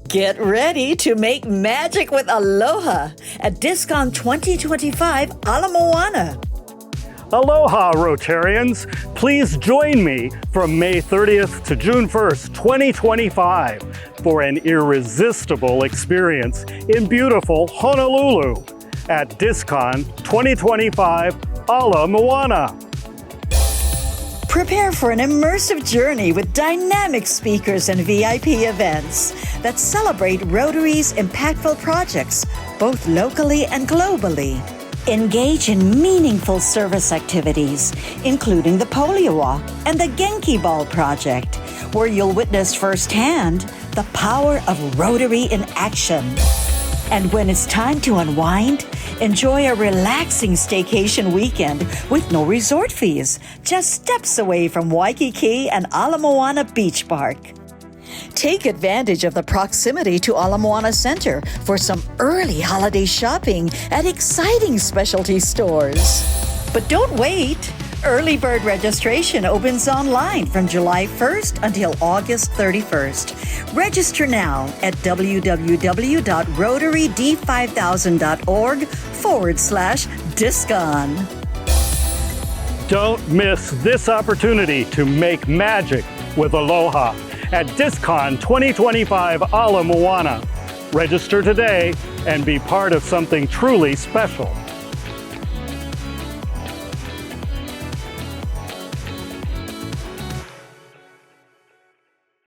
Get ready to make magic with Aloha at DISCON 2025 Ala Moana. Aloha, Rotarians! Please join me from May 30th to June 1st, 2025 for an irresistible experience in beautiful Honolulu at DISCON 2025 Ala Moana. Prepare for an immersive journey with dynamic speakers and VIP events that celebrate Rotary's impactful projects, both locally and globally. Engage in meaningful service activities, including the Polio Walk and the Genki Ball Project, where you'll witness firsthand the power of Rotary in action. And when it's time to unwind, enjoy a relaxing staycation weekend with no resort fees, just steps away from Waikiki and Ala Moana Beach Park. Take advantage of the proximity to Ala Moana Center for some early holiday shopping at exciting specialty stores. But don't wait! Early bird registration opens online from July 1st until August 31st. Register now at www.rotaryd5000.org/DISCON. Don't miss this opportunity to make magic with Aloha at DISCON 2025 Ala Moana. Register today and be part of something truly special.